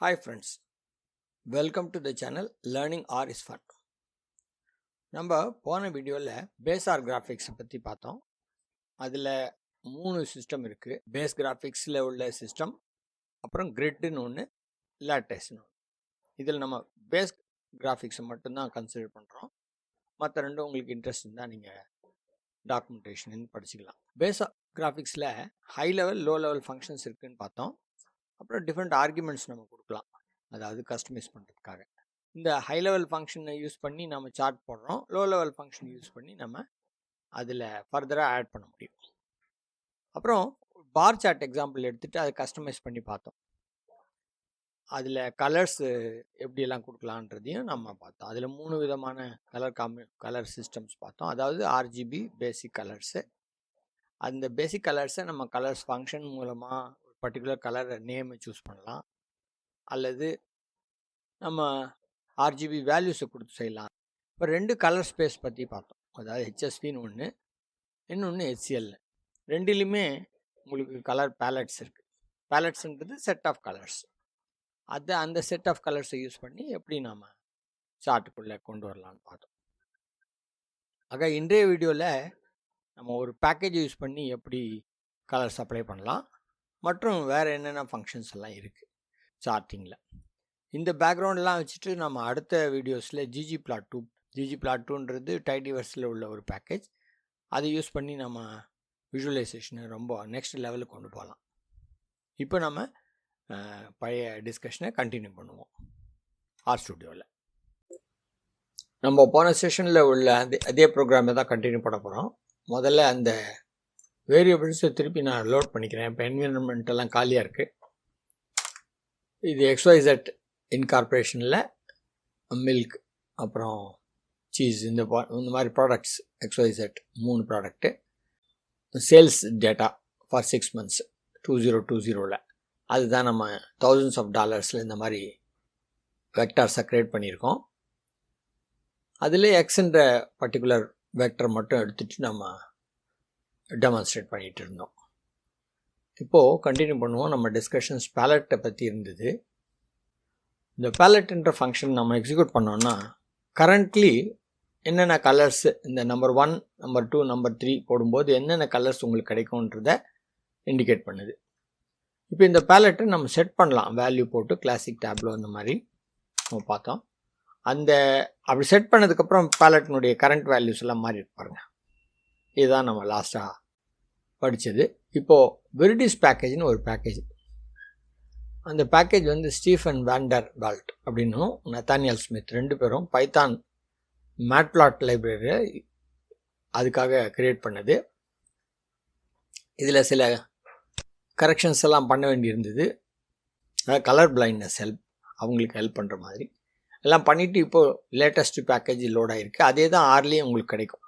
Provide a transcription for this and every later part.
Hi friends, welcome to the channel Learning R is Fun. நம்ம போன வீடியோவில் பேஸ்ஆர் graphics பற்றி பார்த்தோம். அதில் 3 சிஸ்டம் இருக்குது. பேஸ் கிராஃபிக்ஸில் உள்ள சிஸ்டம், அப்புறம் கிரிட்னு ஒன்று, லேட்டஸ்ட்னு ஒன்று. இதில் நம்ம பேஸ் கிராஃபிக்ஸை மட்டும்தான் கன்சிடர் பண்ணுறோம். மற்ற ரெண்டும் உங்களுக்கு இன்ட்ரெஸ்ட் இருந்தால் நீங்கள் டாக்குமெண்டேஷன் படிச்சுக்கலாம். பேஸ் கிராஃபிக்ஸில் high level low level functions இருக்குதுன்னு பார்த்தோம். அப்புறம் டிஃப்ரெண்ட் ஆர்குமெண்ட்ஸ் நம்ம கொடுக்கலாம், அதாவது கஸ்டமைஸ் பண்ணுறதுக்காக. இந்த ஹை லெவல் ஃபங்க்ஷனை யூஸ் பண்ணி நம்ம சார்ட் போடுறோம். லோ லெவல் ஃபங்க்ஷன் யூஸ் பண்ணி நம்ம அதில் ஃபர்தராக ஆட் பண்ண முடியும். அப்புறம் பார் சார்ட் எக்ஸாம்பிள் எடுத்துகிட்டு அதை கஸ்டமைஸ் பண்ணி பார்த்தோம். அதில் கலர்ஸ் எப்படியெல்லாம் கொடுக்கலான்றதையும் நம்ம பார்த்தோம். அதில் 3 விதமான கலர் சிஸ்டம்ஸ் பார்த்தோம். அதாவது ஆர்ஜிபி பேசிக் கலர்ஸு. அந்த பேசிக் கலர்ஸை நம்ம கலர்ஸ் ஃபங்க்ஷன் மூலமாக பர்டிகுலர் கலர் நேமை சூஸ் பண்ணலாம், அல்லது நம்ம ஆர்ஜிபி வேல்யூஸை கொடுத்து செய்யலாம். இப்போ 2 கலர் ஸ்பேஸ் பற்றி பார்த்தோம். அதாவது ஹெச்எஸ்பின்னு ஒன்று, இன்னொன்று ஹெச்சிஎல். ரெண்டுலேயுமே உங்களுக்கு கலர் பேலட்ஸ் இருக்குது. பேலட்ஸுன்றது செட் ஆஃப் கலர்ஸ். அந்த செட் ஆஃப் கலர்ஸை யூஸ் பண்ணி எப்படி நாம் சார்ட்டுக்குள்ளே கொண்டு வரலான்னு பார்த்தோம். ஆக இன்றைய வீடியோவில் நம்ம ஒரு பேக்கேஜ் யூஸ் பண்ணி எப்படி கலர்ஸ் அப்ளை பண்ணலாம், மற்றும் வேறு என்னென்ன ஃபங்க்ஷன்ஸ் எல்லாம் இருக்குது சார்ட்டிங்கில். இந்த பேக்ரவுண்டெலாம் வச்சுட்டு நம்ம அடுத்த வீடியோஸில் ggplot2ன்றது டைடிவர்ஸில் உள்ள ஒரு பேக்கேஜ். அதை யூஸ் பண்ணி நம்ம விஷுவலைசேஷனை ரொம்ப நெக்ஸ்ட் லெவலுக்கு கொண்டு போகலாம். இப்போ நம்ம பழைய டிஸ்கஷனை கண்டினியூ பண்ணுவோம் ஆர் ஸ்டுடியோவில். நம்ம போன செஷனில் உள்ள அதே ப்ரோக்ராமை தான் கண்டினியூ பண்ண போகிறோம். முதல்ல அந்த வேரியபிள்ஸை திருப்பி நான் லோட் பண்ணிக்கிறேன். இப்போ என்விரான்மெண்ட்டெல்லாம் காலியாக இருக்குது. இது XYZ இன்கார்பரேஷனில் மில்க், அப்புறம் சீஸ், இந்த மாதிரி products XYZ 3 product. Sales data for 6 months 2020. அதுதான் நம்ம thousands of dollars இந்த மாதிரி வெக்டார்ஸை க்ரியேட் பண்ணியிருக்கோம். அதில் எக்ஸ்ன்ற பர்டிகுலர் வெக்டர் மட்டும் எடுத்துகிட்டு நம்ம டெமான்ஸ்ட்ரேட் பண்ணிகிட்டு இருந்தோம். இப்போது கண்டினியூ பண்ணுவோம். நம்ம டிஸ்கஷன்ஸ் பேலட்டை பற்றி இருந்தது. இந்த பேலட்ன்ற ஃபங்க்ஷன் நம்ம எக்ஸிக்யூட் பண்ணோன்னா கரண்ட்லி என்னென்ன கலர்ஸ், இந்த நம்பர் 1, நம்பர் 2, நம்பர் 3 போடும்போது என்னென்ன கலர்ஸ் உங்களுக்கு கிடைக்கும்ன்றதை இண்டிகேட் பண்ணுது. இப்போ இந்த பேலட்டை நம்ம செட் பண்ணலாம். வேல்யூ போட்டு கிளாசிக் டேப்லோ இந்த மாதிரி நம்ம பார்த்தோம். அப்படி செட் பண்ணதுக்கப்புறம் பேலட்டினுடைய கரண்ட் வேல்யூஸ் எல்லாம் மாறி இருப்பாருங்க. இதுதான் நம்ம லாஸ்ட்டாக படித்தது. இப்போது வெரிடிஸ் பேக்கேஜ்னு ஒரு பேக்கேஜ். அந்த பேக்கேஜ் வந்து ஸ்டீஃபன் வாண்டர் வால்ட் அப்படின்னும் நத்தானியல் ஸ்மித் 2 பேரும் பைத்தான் மேட்பிளாட் லைப்ரரியை அதுக்காக க்ரியேட் பண்ணது. இதில் சில கரெக்ஷன்ஸ் எல்லாம் பண்ண வேண்டியிருந்தது. அதாவது கலர் பிளைண்ட்னஸ் அவங்களுக்கு ஹெல்ப் பண்ணுற மாதிரி எல்லாம் பண்ணிவிட்டு இப்போது லேட்டஸ்ட் பேக்கேஜ் லோட் ஆகிருக்கு. அதே தான் ஆர்லேயும் உங்களுக்கு கிடைக்கும்.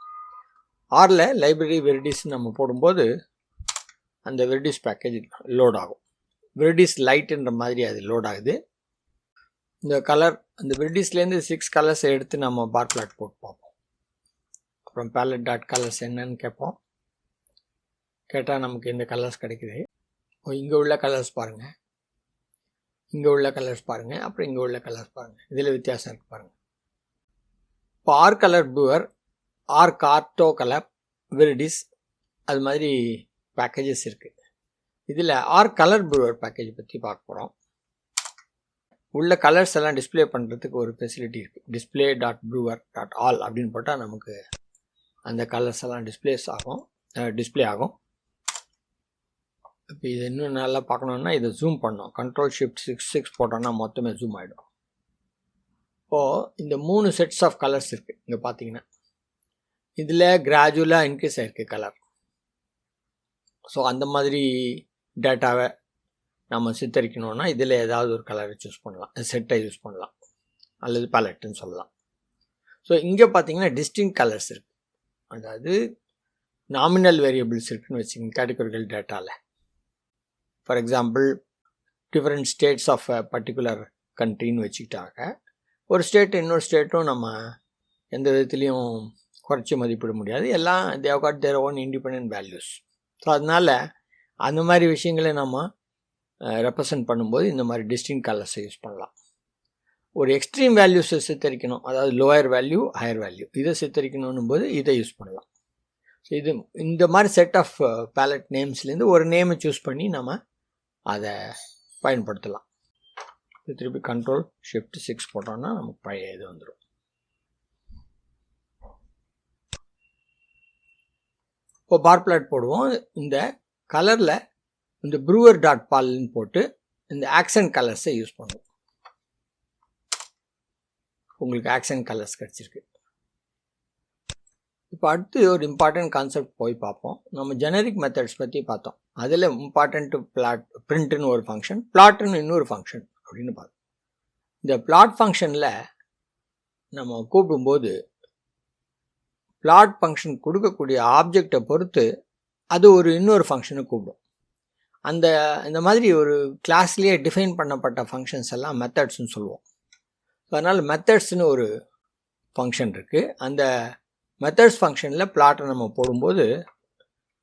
ஆரில் லைப்ரரி வெரிடிஸ் நம்ம போடும்போது அந்த வெரிடிஸ் பேக்கேஜ் லோட் ஆகும். வெரிடிஸ் லைட்டுன்ற மாதிரி அது லோட் ஆகுது. இந்த கலர், அந்த வெரிடிஸ்லேருந்து 6 கலர்ஸை எடுத்து நம்ம பார் பிளாட் போட்டு பார்ப்போம். அப்புறம் பேலட் டாட் கலர்ஸ் என்னன்னு கேட்போம். கேட்டால் நமக்கு இந்த கலர்ஸ் கிடைக்குது. இங்கே உள்ள கலர்ஸ் பாருங்கள், இங்கே உள்ள கலர்ஸ் பாருங்கள், அப்புறம் இங்கே உள்ள கலர்ஸ் பாருங்கள். இதில் வித்தியாசம் இருக்குது பாருங்கள். இப்போ ஆர் கலர் ப்யூவர், ஆர் கார்டோ கலர், வெரிடிஸ், அது மாதிரி பேக்கேஜஸ் இருக்குது. இதில் ஆர் கலர் ப்ரூவர் பேக்கேஜ் பற்றி பார்க்க போகிறோம். உள்ள கலர்ஸ் எல்லாம் டிஸ்பிளே பண்ணுறதுக்கு ஒரு ஃபெசிலிட்டி இருக்குது. display.brewer.all அப்படின்னு போட்டால் நமக்கு அந்த கலர்ஸ் எல்லாம் டிஸ்பிளே ஆகும். இப்போ இது இன்னும் நல்லா பார்க்கணுன்னா இதை ஜூம் பண்ணோம். Ctrl+Shift+6 போட்டோன்னா மொத்தமே ஜூம் ஆகிடும். இப்போது இந்த 3 செட்ஸ் ஆஃப் கலர்ஸ் இருக்குது. இங்கே பார்த்தீங்கன்னா இதில் கிராஜுவலாக இன்க்ரீஸ் ஆகிருக்கு கலர். ஸோ அந்த மாதிரி டேட்டாவை நம்ம சித்தரிக்கணுன்னா இதில் ஏதாவது ஒரு கலரை சூஸ் பண்ணலாம், செட்டை யூஸ் பண்ணலாம், அல்லது பேலட்டுன்னு சொல்லலாம். ஸோ இங்கே பார்த்தீங்கன்னா டிஸ்டிங் கலர்ஸ் இருக்குது. அதாவது நாமினல் வேரியபிள்ஸ் இருக்குதுன்னு வச்சுக்கோங்க கேட்டகரிக்கல் டேட்டாவில். For example different states of particular கண்ட்ரின்னு வச்சுக்கிட்டாங்க. ஒரு ஸ்டேட்டு இன்னொரு ஸ்டேட்டும் நம்ம எந்த விதத்துலேயும் குறைச்சி மதிப்பிட முடியாது. எல்லாம் they have got their own independent values. So அதனால் அந்த மாதிரி விஷயங்களை நம்ம ரெப்ரசன்ட் பண்ணும்போது இந்த மாதிரி டிஸ்டிங்க் கலர்ஸை யூஸ் பண்ணலாம். ஒரு எக்ஸ்ட்ரீம் வேல்யூஸை சித்தரிக்கணும், அதாவது லோயர் வேல்யூ ஹையர் வேல்யூ இதை சித்தரிக்கணும் போது இதை யூஸ் பண்ணலாம். ஸோ இது இந்த மாதிரி செட் ஆஃப் பேலட் நேம்ஸ்லேருந்து ஒரு நேமை சூஸ் பண்ணி நம்ம அதை பயன்படுத்தலாம். திருப்பி Ctrl+Shift+6 போட்டோம்னா நமக்கு பழைய இது வந்துடும். இப்போ பார் பிளாட் போடுவோம். இந்த கலரில் இந்த brewer.palன்னு போட்டு இந்த ஆக்சன்ட் கலர்ஸை யூஸ் பண்ணுவோம். உங்களுக்கு ஆக்சன்ட் கலர்ஸ் கிடச்சிருக்கு. இப்போ அடுத்து ஒரு இம்பார்ட்டன்ட் கான்செப்ட் போய் பார்ப்போம். நம்ம ஜெனரிக் மெத்தட்ஸ் பற்றி பார்த்தோம். அதில் இம்பார்ட்டன்ட்டு பிரிண்ட்னு ஒரு ஃபங்க்ஷன், பிளாட்னு இன்னொரு ஃபங்க்ஷன் அப்படின்னு பார்த்தோம். இந்த பிளாட் ஃபங்க்ஷனில் நம்ம கூப்பிடும்போது பிளாட் ஃபங்க்ஷன் கொடுக்கக்கூடிய ஆப்ஜெக்டை பொறுத்து அது ஒரு இன்னொரு ஃபங்க்ஷனை கூப்பிடும். இந்த மாதிரி ஒரு கிளாஸ்லேயே டிஃபைன் பண்ணப்பட்ட ஃபங்க்ஷன்ஸ் எல்லாம் மெத்தட்ஸ்னு சொல்லுவோம். அதனால் மெத்தட்ஸ்னு ஒரு ஃபங்க்ஷன் இருக்குது. அந்த மெத்தட்ஸ் ஃபங்க்ஷனில் பிளாட்டை நம்ம போடும்போது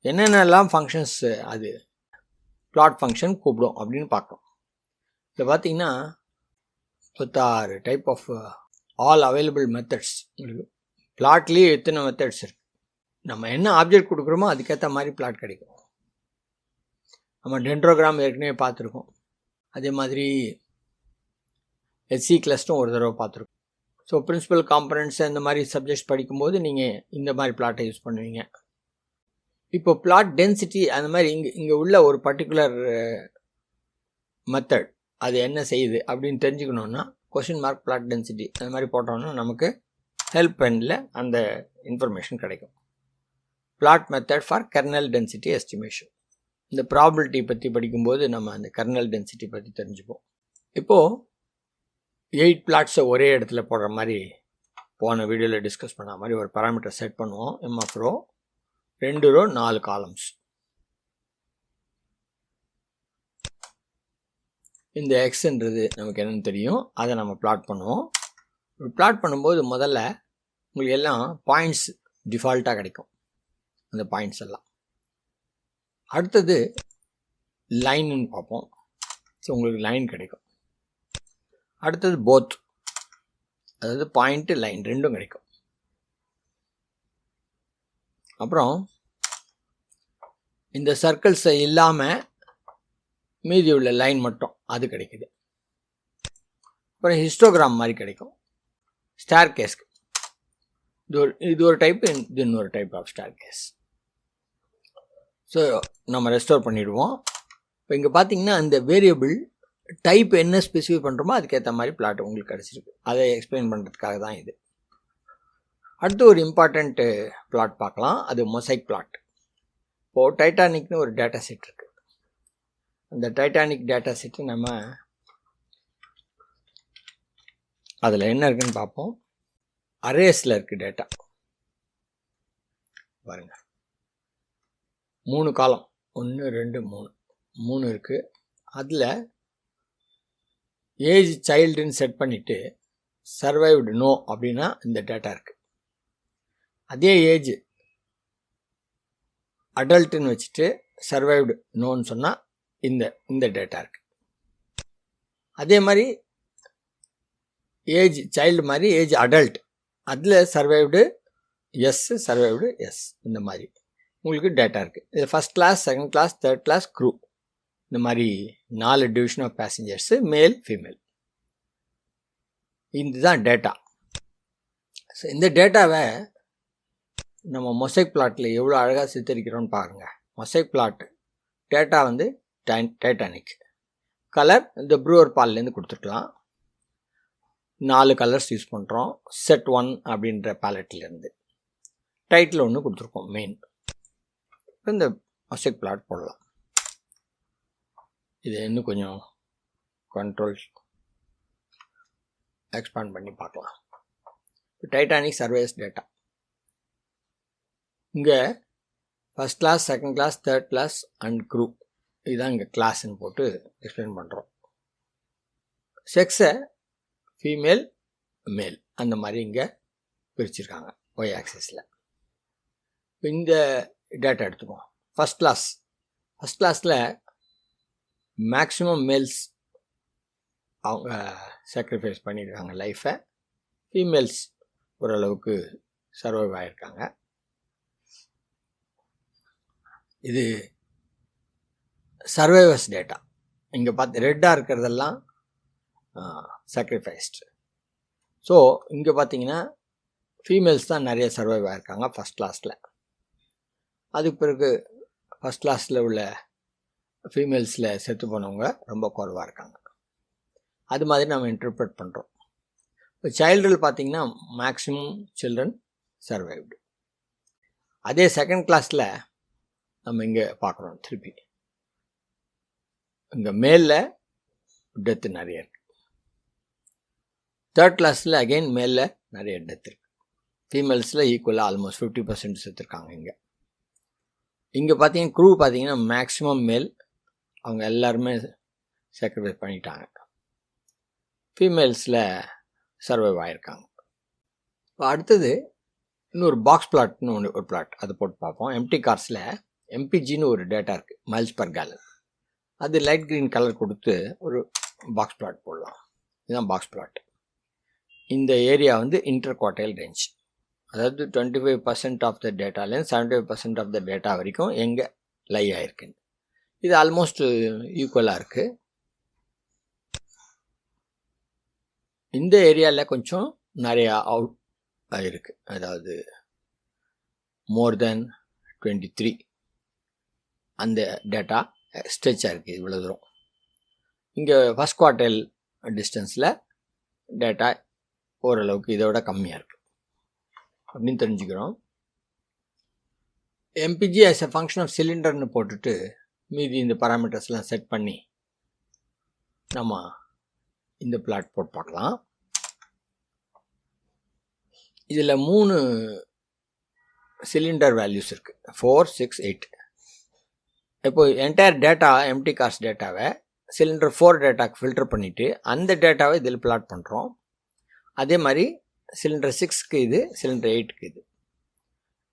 என்னென்னலாம் ஃபங்க்ஷன்ஸ் அது பிளாட் ஃபங்க்ஷன் கூப்பிடும் அப்படின்னு பார்க்கணும். இதில் பார்த்திங்கன்னா 36 type of all available methods இருக்குது. பிளாட்லேயே எத்தனை மெத்தட்ஸ் இருக்குது. நம்ம என்ன ஆப்ஜெக்ட் கொடுக்குறோமோ அதுக்கேற்ற மாதிரி பிளாட் கிடைக்கும். நம்ம டென்ட்ரோகிராம் ஏற்கனவே பார்த்துருக்கோம். அதே மாதிரி HC கிளஸ்டும் ஒரு தடவை பார்த்துருக்கோம். ஸோ பிரின்சிபல் காம்பனன்ட்ஸ் இந்த மாதிரி சப்ஜெக்ட்ஸ் படிக்கும்போது நீங்கள் இந்த மாதிரி பிளாட்டை யூஸ் பண்ணுவீங்க. இப்போ பிளாட் டென்சிட்டி அந்த மாதிரி இங்கே உள்ள ஒரு பர்டிகுலர் மெத்தட் அது என்ன செய்யுது அப்படின்னு தெரிஞ்சுக்கணுன்னா $? பிளாட் டென்சிட்டி அந்த மாதிரி போட்டோம்னா நமக்கு ஹெல்ப் எண்டில் அந்த இன்ஃபர்மேஷன் கிடைக்கும். Plot method for kernel density estimation. இந்த ப்ராபபிலிட்டி பற்றி படிக்கும்போது நம்ம அந்த கெர்னல் டென்சிட்டி பற்றி தெரிஞ்சுப்போம். இப்போது 8 பிளாட்ஸை ஒரே இடத்துல போடுற மாதிரி போன வீடியோவில் டிஸ்கஸ் பண்ண மாதிரி ஒரு பேராமீட்டர் செட் பண்ணுவோம். MF row 2 row 4 columns. இந்த எக்ஸ்ன்றது நமக்கு என்னென்னு தெரியும், அதை நம்ம பிளாட் பண்ணுவோம். பிளாட் பண்ணும்போது முதல்ல உங்களுக்கு எல்லாம் பாயிண்ட்ஸ் டிஃபால்ட்டாக கிடைக்கும். அந்த பாயிண்ட்ஸ் எல்லாம் அடுத்தது லைன்னு பார்ப்போம். ஸோ உங்களுக்கு லைன் கிடைக்கும். அடுத்தது போத், அதாவது பாயிண்ட்டு லைன் ரெண்டும் கிடைக்கும். அப்புறம் இந்த சர்க்கிள்ஸை இல்லாமல் மீதி உள்ள லைன் மட்டும் அது கிடைக்குது. அப்புறம் ஹிஸ்டோகிராம் மாதிரி கிடைக்கும். ஸ்டார் கேஸ்க்கு இது ஒரு டைப்பு, இது இன்னொரு type of star case. So நம்ம ரெஸ்டோர் பண்ணிவிடுவோம். இப்போ இங்கே பார்த்தீங்கன்னா இந்த வேரியபிள் டைப் என்ன ஸ்பெசிஃபை பண்ணுறோமோ அதுக்கேற்ற மாதிரி பிளாட் உங்களுக்கு கிடச்சிருக்கு. அதை எக்ஸ்பிளைன் பண்ணுறதுக்காக தான் இது. அடுத்து ஒரு இம்பார்ட்டண்ட்டு பிளாட் பார்க்கலாம். அது மொசைக் பிளாட். இப்போது டைட்டானிக்னு ஒரு டேட்டா செட் இருக்குது. அந்த டைட்டானிக் டேட்டா செட்டு நம்ம அதில் என்ன இருக்குதுன்னு பார்ப்போம். அரேஸில் இருக்குது டேட்டா பாருங்கள். 3 காலம் 1 2 3 இருக்குது. அதில் ஏஜ் சைல்டுன்னு செட் பண்ணிவிட்டு சர்வைவ்டு நோ அப்படின்னா இந்த டேட்டா இருக்குது. அதே ஏஜ் அடல்ட்டுன்னு வச்சுட்டு சர்வைவ்டு நோன்னு சொன்னால் இந்த டேட்டா இருக்குது. அதே மாதிரி ஏஜ் சைல்டு மாதிரி ஏஜ் அடல்ட் அதில் சர்வைவ்டு எஸ், சர்வைவ்டு எஸ், இந்த மாதிரி உங்களுக்கு டேட்டா இருக்குது. இது first class, second class, third class, crew, இந்த மாதிரி 4 division of passengers, male female. இதுதான் டேட்டா. ஸோ இந்த டேட்டாவை நம்ம மொசைக் பிளாட்டில் எவ்வளோ அழகாக சித்தரிக்கிறோன்னு பாருங்கள். மொசைக் பிளாட் டேட்டா வந்து டைட்டானிக் கலர் இந்த ப்ரூவர் பால்லேருந்து கொடுத்துருக்கலாம். 4 கலர்ஸ் யூஸ் பண்ணுறோம். செட் 1 அப்படின்ற பேலட்லேருந்து டைட்டில் ஒன்று கொடுத்துருக்கோம் மெயின். இந்த மொசைக் பிளாட் போடலாம். இதை இன்னும் கொஞ்சம் கண்ட்ரோல் எக்ஸ்பேண்ட் பண்ணி பார்க்கலாம். டைட்டானிக் சர்வேஸ் டேட்டா இங்கே first class, second class, third class and crew இதுதான் இங்கே கிளாஸ்ன்னு போட்டு எக்ஸ்பிளைன் பண்ணுறோம். செக்ஸை ஃபீமேல் மேல் அந்த மாதிரி இங்கே பிரிச்சுருக்காங்க ஒய் ஆக்சிஸில். இந்த டேட்டா எடுத்துக்குவோம். ஃபஸ்ட் கிளாஸில் மேக்ஸிமம் மேல்ஸ் அவங்க சாக்ரிஃபைஸ் பண்ணியிருக்காங்க லைஃப்பை. ஃபீமேல்ஸ் ஓரளவுக்கு சர்வைவ் ஆகியிருக்காங்க. இது சர்வைவர்ஸ் டேட்டா. இங்கே பார்த்து ரெட்டாக இருக்கிறதெல்லாம் சாக்ரிஃபைஸ்டு. ஸோ இங்கே பார்த்தீங்கன்னா ஃபீமேல்ஸ் தான் நிறைய சர்வைவ் ஆகிருக்காங்க ஃபஸ்ட் கிளாஸில். அதுக்கு பிறகு ஃபஸ்ட் கிளாஸில் உள்ள ஃபீமேல்ஸில் செத்து போனவங்க ரொம்ப குறைவாக இருக்காங்க. அது மாதிரி நம்ம இன்டர்பிரட் பண்ணுறோம். இப்போ சைல்டில் பார்த்திங்கன்னா மேக்ஸிமம் சில்ட்ரன் சர்வைவ்டு. அதே செகண்ட் கிளாஸில் நம்ம இங்கே பார்க்குறோம். திருப்பி இங்கே மேலில் டெத்து நிறைய இருக்குது. தேர்ட் கிளாஸில் அகெயின் மேலில் நிறைய டெத் இருக்குது. ஃபீமேல்ஸில் ஈக்குவலாக ஆல்மோஸ்ட் 50% செத்துருக்காங்க. இங்கே பார்த்தீங்கன்னா க்ரூ பார்த்தீங்கன்னா மேக்ஸிமம் மேல் அவங்க எல்லாருமே சாக்ரிஃபைஸ் பண்ணிட்டாங்க. ஃபீமேல்ஸில் சர்வைவ் ஆகிருக்காங்க. இப்போ அடுத்தது இன்னொரு பாக்ஸ் பிளாட்னு ஒரு பிளாட் அது போட்டு பார்ப்போம். எம்டி கார்ஸில் எம்பிஜின்னு ஒரு டேட்டா இருக்குது, மைல்ஸ் பர் கேலன். அது லைட் க்ரீன் கலர் கொடுத்து ஒரு பாக்ஸ் பிளாட் போடலாம். இதுதான் பாக்ஸ் பிளாட். இந்த ஏரியா வந்து இன்டர் குவார்டைல் ரேஞ்ச், அதாவது 25% ஆஃப் த டேட்டாலேருந்து 75% ஆஃப் த டேட்டா வரைக்கும் எங்கே லை ஆகிருக்குன்னு. இது ஆல்மோஸ்ட் ஈக்குவலாக இருக்குது. இந்த ஏரியாவில் கொஞ்சம் நிறையா அவுட் ஆகிருக்கு, அதாவது மோர் தென் 23 அந்த டேட்டா ஸ்ட்ரெச் ஆகிருக்கு இவ்வளோ தூரம். இங்கே ஃபஸ்ட் குவார்டைல் டிஸ்டன்ஸில் டேட்டா ஓரளவுக்கு இதோட கம்மியாக இருக்குது அப்படின்னு தெரிஞ்சுக்கிறோம். MPG as a function of சிலிண்டர்னு போட்டுட்டு மீதி இந்த பாராமீட்டர்ஸ்லாம் செட் பண்ணி நம்ம இந்த பிளாட் போட்டு பார்க்கலாம். இதில் 3 சிலிண்டர் வேல்யூஸ் இருக்குது, 4, 6, 8. இப்போ என்டையர் டேட்டா எம்டி கார்ஸ் டேட்டாவை சிலிண்டர் 4 டேட்டாக்கு ஃபில்டர் பண்ணிவிட்டு அந்த டேட்டாவை இதில் பிளாட் பண்ணுறோம். அதே மாதிரி சிலிண்டர் 6க்கு இது, சிலிண்டர் 8க்கு இது.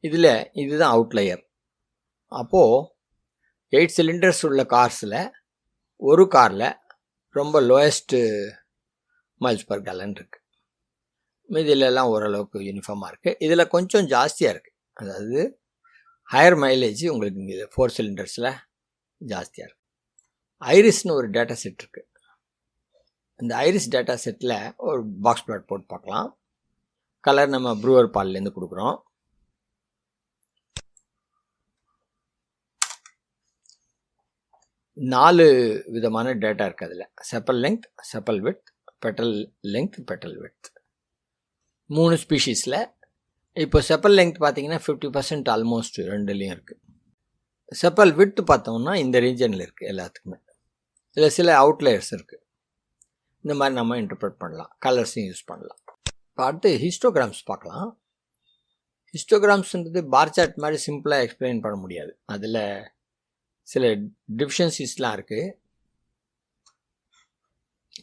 இதில் இதுதான் அவுட்லையர். அப்போது 8 சிலிண்டர்ஸ் உள்ள கார்ஸில் ஒரு காரில் ரொம்ப லோயஸ்ட்டு மைல்ஸ் பர் கேலன் இருக்குது. மீதிலெல்லாம் ஓரளவுக்கு யூனிஃபார்மாக இருக்குது. இதில் கொஞ்சம் ஜாஸ்தியாக இருக்குது, அதாவது ஹையர் மைலேஜ் உங்களுக்கு இங்கே 4 சிலிண்டர்ஸில் ஜாஸ்தியாக இருக்குது. ஐரிஸ்னு ஒரு டேட்டா செட் இருக்குது. இந்த ஐரிஸ் டேட்டா செட்டில் ஒரு பாக்ஸ் பிளாட் போட்டு பார்க்கலாம். கலர் நம்ம ப்ரூவர் பால்லேருந்து கொடுக்குறோம். நாலு விதமான டேட்டா இருக்குது அதில். Chappal length, chappal width, petal length, petal width. 3 ஸ்பீஷீஸில். இப்போ செப்பல் லெங்த் பார்த்தீங்கன்னா 50% ஆல்மோஸ்ட் ரெண்டுலேயும் இருக்குது. செப்பல் விட்த் பார்த்தோம்னா இந்த ரீஜனில் இருக்குது எல்லாத்துக்குமே. இதில் சில அவுட்லேயர்ஸ் இருக்குது. இந்த மாதிரி நம்ம இன்டர்பிரட் பண்ணலாம், கலர்ஸையும் யூஸ் பண்ணலாம். இப்போ அடுத்து ஹிஸ்டோகிராம்ஸ் பார்க்கலாம். ஹிஸ்டோகிராம்ஸ்ன்றது பார் சார்ட் மாதிரி சிம்பிளாக எக்ஸ்பிளைன் பண்ண முடியாது, அதில் சில டிஃபிஷியன்சிஸ்லாம் இருக்குது.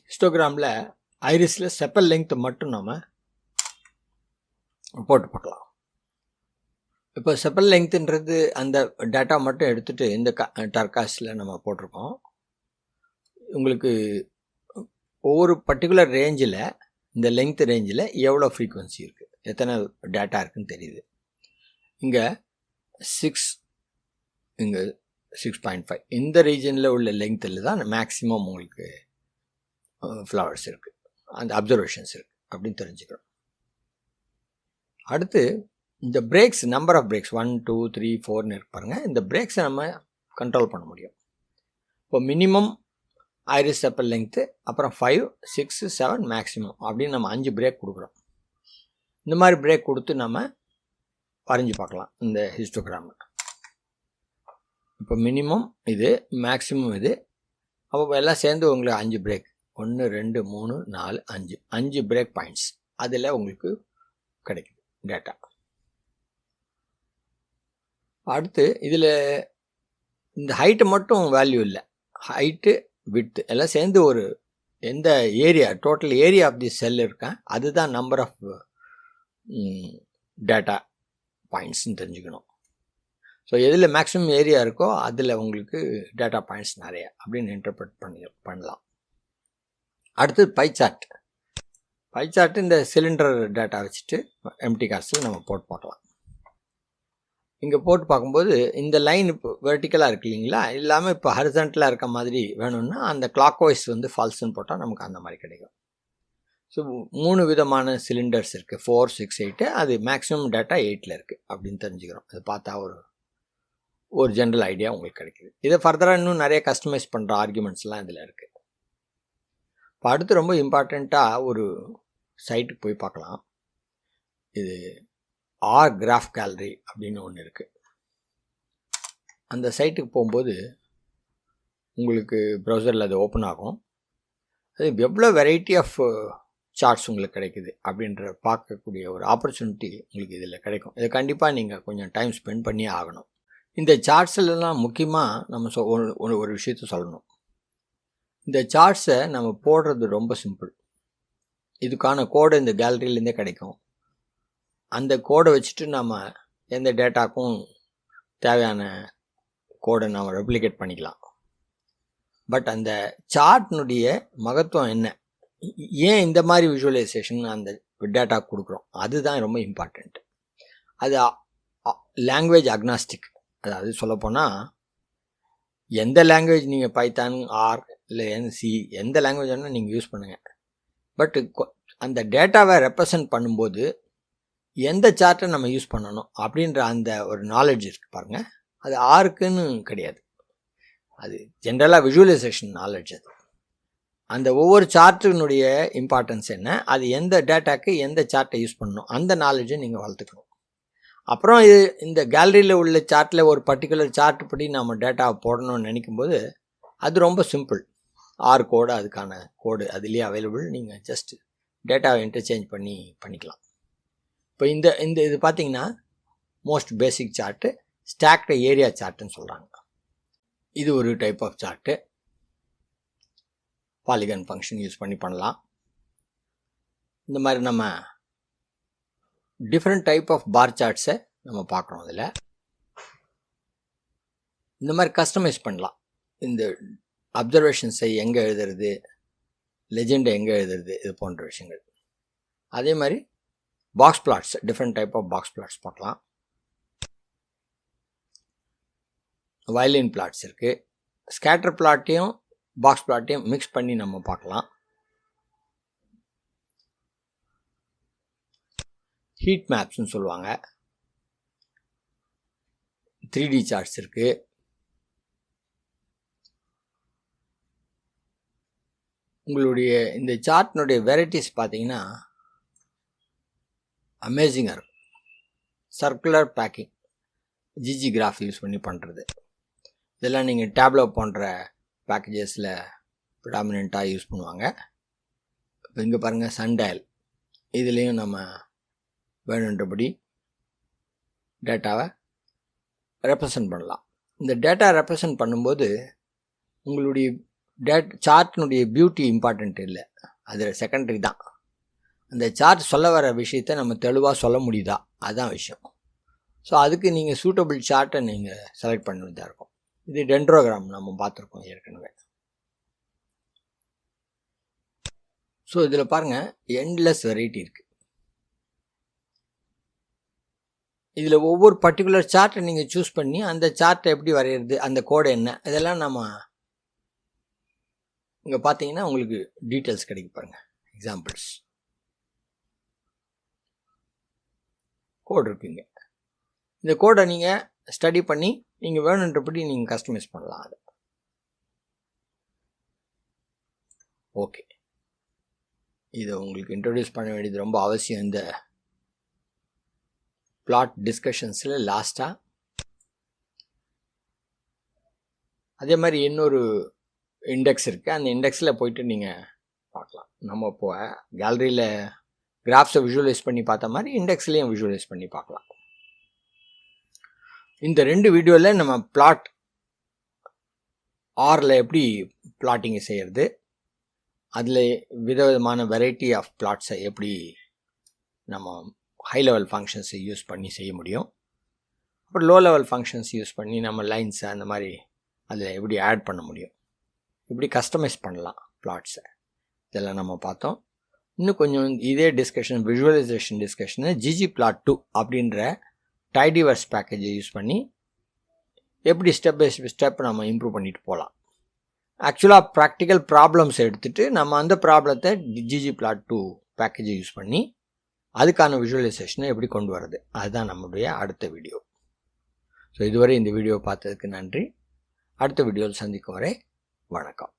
ஹிஸ்டோகிராமில் ஐரிஸில் செப்பல் லெங்த் மட்டும் நம்ம போட்டு பார்க்கலாம். இப்போ செப்பல் லெங்க்த்துன்றது அந்த டேட்டா மட்டும் எடுத்துகிட்டு இந்த டர்காஸில் நம்ம போட்டிருக்கோம். உங்களுக்கு ஒவ்வொரு பர்டிகுலர் ரேஞ்சில், இந்த லெங்த் ரேஞ்சில் எவ்வளோ ஃப்ரீக்குவன்சி இருக்குது, எத்தனை டேட்டா இருக்குதுன்னு தெரியுது. இங்கே 6, இங்கே 6.5 இந்த ரீஜனில் உள்ள லெங்த்தில் தான் மேக்ஸிமம் உங்களுக்கு ஃப்ளவர்ஸ் இருக்குது, அந்த அப்சர்வேஷன்ஸ் இருக்குது அப்படின்னு தெரிஞ்சுக்கிறோம். அடுத்து இந்த பிரேக்ஸ், நம்பர் ஆஃப் பிரேக்ஸ் 1, 2, 3, 4ன்னு இருக்கு பாருங்கள். இந்த பிரேக்ஸை நம்ம கண்ட்ரோல் பண்ண முடியும். இப்போ மினிமம் ஐரிஸ் செப்பல் லெங்க்த்து, அப்புறம் 5, 6, 7 மேக்ஸிமம் அப்படின்னு நம்ம 5 பிரேக் கொடுக்குறோம். இந்த மாதிரி பிரேக் கொடுத்து நம்ம வரைஞ்சி பார்க்கலாம் இந்த ஹிஸ்டோகிராம். இப்போ மினிமம் இது, மேக்ஸிமம் இது, அப்போ எல்லாம் சேர்ந்து உங்களுக்கு 5 பிரேக், 1, 2, 3, 4, 5 பிரேக் பாயிண்ட்ஸ் அதில் உங்களுக்கு கிடைக்குது டேட்டா. அடுத்து இதில் இந்த ஹைட்டு மட்டும் வேல்யூ இல்லை, ஹைட்டு விட்த்து எல்லாம் சேர்ந்து ஒரு எந்த area, total area of the cell இருக்கேன், அதுதான் நம்பர் ஆஃப் டேட்டா பாயிண்ட்ஸ்ன்னு தெரிஞ்சுக்கணும். ஸோ எதில் மேக்ஸிமம் ஏரியா இருக்கோ அதில் உங்களுக்கு டேட்டா பாயிண்ட்ஸ் நிறைய அப்படின்னு இன்டர்பிரட் பண்ணலாம். அடுத்தது பை சார்ட். பை சார்ட்டு இந்த சிலிண்டர் டேட்டா வச்சுட்டு எம்டி காஸ்ட்டில் நம்ம போட்டு பார்க்கலாம். இங்கே போட்டு பார்க்கும்போது இந்த லைன் இப்போ வெர்டிக்கலாக இருக்கு இல்லைங்களா, இல்லாமல் இப்போ ஹரிசான்டலாக இருக்க மாதிரி வேணும்னா அந்த கிளாக் வைஸ் வந்து ஃபால்ஸ்ன்னு போட்டால் நமக்கு அந்த மாதிரி கிடைக்கும். ஸோ 3 விதமான சிலிண்டர்ஸ் இருக்குது, 4, 6, 8. அது மேக்ஸிமம் டேட்டா 8ல் இருக்குது அப்படின்னு தெரிஞ்சுக்கிறோம். அது பார்த்தா ஒரு ஜென்ரல் ஐடியா உங்களுக்கு கிடைக்குது. இதை ஃபர்தராக இன்னும் நிறைய கஸ்டமைஸ் பண்ணுற ஆர்குமெண்ட்ஸ்லாம் இதில் இருக்குது. இப்போ அடுத்து ரொம்ப இம்பார்ட்டண்ட்டாக ஒரு சைட்டுக்கு போய் பார்க்கலாம். இது ஆர் கிராஃப் கேலரி அப்படின்னு ஒன்று இருக்குது. அந்த சைட்டுக்கு போகும்போது உங்களுக்கு ப்ரௌசரில் அது ஓப்பன் ஆகும். அது எவ்வளோ வெரைட்டி ஆஃப் சார்ட்ஸ் உங்களுக்கு கிடைக்குது அப்படின்ற பார்க்கக்கூடிய ஒரு ஆப்பர்ச்சுனிட்டி உங்களுக்கு இதில் கிடைக்கும். இதை கண்டிப்பாக நீங்கள் கொஞ்சம் டைம் ஸ்பெண்ட் பண்ணியே ஆகணும். இந்த சார்ட்ஸ்லாம் முக்கியமாக நம்ம ஒரு விஷயத்த சொல்லணும். இந்த சார்ட்ஸை நம்ம போடுறது ரொம்ப சிம்பிள். இதுக்கான கோடு இந்த கேலரியிலேருந்தே கிடைக்கும். அந்த கோடை வச்சுட்டு நம்ம எந்த டேட்டாக்கும் தேவையான கோடை நம்ம ரெப்ளிகேட் பண்ணிக்கலாம். பட் அந்த சார்ட்னுடைய மகத்துவம் என்ன, ஏன் இந்த மாதிரி விஷுவலைசேஷன் அந்த டேட்டா கொடுக்குறோம், அதுதான் ரொம்ப இம்பார்ட்டண்ட். அது லாங்குவேஜ் அக்னாஸ்டிக். அதாவது சொல்லப்போனால் எந்த லாங்குவேஜ் நீங்கள் பைத்தான், ஆர் இல்லை சி எந்த லாங்குவேஜ் வேணால் நீங்கள் யூஸ் பண்ணுங்கள். பட் அந்த டேட்டாவை ரெப்ரசன்ட் பண்ணும்போது எந்த சார்ட்டை நம்ம யூஸ் பண்ணணும் அப்படின்ற அந்த ஒரு நாலேஜ் இருக்குது பாருங்கள். அது ஆருக்குன்னு கிடையாது, அது ஜென்ரலாக விஷுவலைசேஷன் நாலேஜ். அது அந்த ஒவ்வொரு சார்ட்டினுடைய இம்பார்ட்டன்ஸ் என்ன, அது எந்த டேட்டாக்கு எந்த சார்ட்டை யூஸ் பண்ணணும், அந்த நாலேஜை நீங்கள் வளர்த்துக்கணும். அப்புறம் இந்த கேலரியில் உள்ள சார்ட்டில் ஒரு பர்டிகுலர் சார்ட் படி நம்ம டேட்டாவை போடணும்னு நினைக்கும்போது அது ரொம்ப சிம்பிள். ஆர் கோடு, அதுக்கான கோடு அதுலேயே அவைலபிள். நீங்கள் ஜஸ்ட் டேட்டாவை இன்டர்சேஞ்ச் பண்ணிக்கலாம். இப்போ இந்த இது பார்த்தீங்கன்னா most basic chart, stacked area சார்ட்டுன்னு சொல்கிறாங்க. இது ஒரு type of chart. Polygon function use பண்ணலாம். இந்த மாதிரி நம்ம டிஃப்ரெண்ட் டைப் ஆஃப் பார் சார்ட்ஸை நம்ம பார்க்குறோம். அதில் இந்த மாதிரி கஸ்டமைஸ் பண்ணலாம். இந்த அப்சர்வேஷன்ஸை எங்கே எழுதுறது, லெஜெண்டை எங்கே எழுதுறது, இது போன்ற விஷயங்கள். அதே மாதிரி box plots, different type of box plots பார்க்கலாம். வயலின் பிளாட்ஸ் இருக்குது. ஸ்கேட்டர் பிளாட்டையும் பாக்ஸ் பிளாட்டையும் மிக்ஸ் பண்ணி நம்ம பார்க்கலாம். ஹீட் மேப்ஸ்ன்னு சொல்லுவாங்க. 3D சார்ட்ஸ் இருக்குது. உங்களுடைய இந்த சார்ட்னுடைய வெரைட்டிஸ் பார்த்தீங்கன்னா அமேசிங்காக இருக்கும். Circular packing, GG graph use பண்ணி பண்ணுறது, இதெல்லாம் நீங்கள் டேப்லோ போன்ற பேக்கேஜஸில் ப்ரிடாமினண்ட்டாக யூஸ் பண்ணுவாங்க. இப்போ இங்கே பாருங்கள், சன்டயல், இதுலேயும் நம்ம வேணுன்றபடி டேட்டாவை ரெப்ரசன்ட் பண்ணலாம். இந்த டேட்டா ரெப்ரசன்ட் பண்ணும்போது உங்களுடைய சார்ட்னுடைய பியூட்டி இம்பார்ட்டண்ட் இல்லை, அது செகண்டரி தான். அந்த சார்ட் சொல்ல வர விஷயத்தை நம்ம தெளிவாக சொல்ல முடியுதா, அதுதான் விஷயம். ஸோ அதுக்கு நீங்கள் சூட்டபிள் சார்ட்டை நீங்கள் செலக்ட் பண்ண வேண்டியதாக இருக்கும். இது டென்ட்ரோகிராம் நம்ம பார்த்துருக்கோம் ஏற்கனவே. ஸோ இதில் பாருங்கள், எண்ட்லெஸ் வெரைட்டி இருக்குது. இதில் ஒவ்வொரு பர்டிகுலர் சார்ட்டை நீங்கள் சூஸ் பண்ணி அந்த சார்ட்டை எப்படி வரைகிறது, அந்த கோடு என்ன, இதெல்லாம் நம்ம இங்கே பார்த்தீங்கன்னா உங்களுக்கு டீட்டெயில்ஸ் கிடைக்கும் பாருங்கள். எக்ஸாம்பிள்ஸ் கோடு இருக்குங்க. இந்த கோடை நீங்கள் ஸ்டடி பண்ணி நீங்கள் வேணுன்றபடி நீங்கள் கஸ்டமைஸ் பண்ணலாம். அது ஓகே. இதை உங்களுக்கு இன்ட்ரடியூஸ் பண்ண வேண்டியது ரொம்ப அவசியம் இந்த பிளாட் டிஸ்கஷன்ஸில் லாஸ்ட்டாக. அதே மாதிரி இன்னொரு இண்டெக்ஸ் இருக்குது. அந்த இண்டெக்ஸில் போயிட்டு நீங்கள் பார்க்கலாம். நம்ம இப்போ கேலரியில் கிராஃப்ஸை விஷுவலைஸ் பண்ணி பார்த்த மாதிரி இண்டெக்ஸ்லேயும் விஷுவலைஸ் பண்ணி பார்க்கலாம். இந்த 2 வீடியோவில் நம்ம பிளாட் ஆரில் எப்படி பிளாட்டிங்கை செய்கிறது, அதில் விதவிதமான வெரைட்டி ஆஃப் பிளாட்ஸை எப்படி நம்ம ஹை லெவல் ஃபங்க்ஷன்ஸை யூஸ் பண்ணி செய்ய முடியும், அப்புறம் லோ லெவல் ஃபங்க்ஷன்ஸ் யூஸ் பண்ணி நம்ம லைன்ஸை அந்த மாதிரி அதில் எப்படி ஆட் பண்ண முடியும், எப்படி கஸ்டமைஸ் பண்ணலாம் பிளாட்ஸை, இதெல்லாம் நம்ம பார்த்தோம். இன்னும் கொஞ்சம் இதே டிஸ்கஷன், விஷுவலைசேஷன் டிஸ்கஷனு ggplot2 அப்படின்ற டைடிவர்ஸ் பேக்கேஜை யூஸ் பண்ணி எப்படி ஸ்டெப் பை ஸ்டெப் நம்ம இம்ப்ரூவ் பண்ணிட்டு போகலாம். ஆக்சுவலாக ப்ராக்டிக்கல் ப்ராப்ளம்ஸ் எடுத்துகிட்டு நம்ம அந்த ப்ராப்ளத்தை ggplot2 பேக்கேஜை யூஸ் பண்ணி அதுக்கான விஷுவலைசேஷனை எப்படி கொண்டு வரது, அதுதான் நம்மளுடைய அடுத்த வீடியோ. ஸோ இதுவரை இந்த வீடியோ பார்த்ததுக்கு நன்றி. அடுத்த வீடியோவில் சந்திக்கும் வரை வணக்கம்.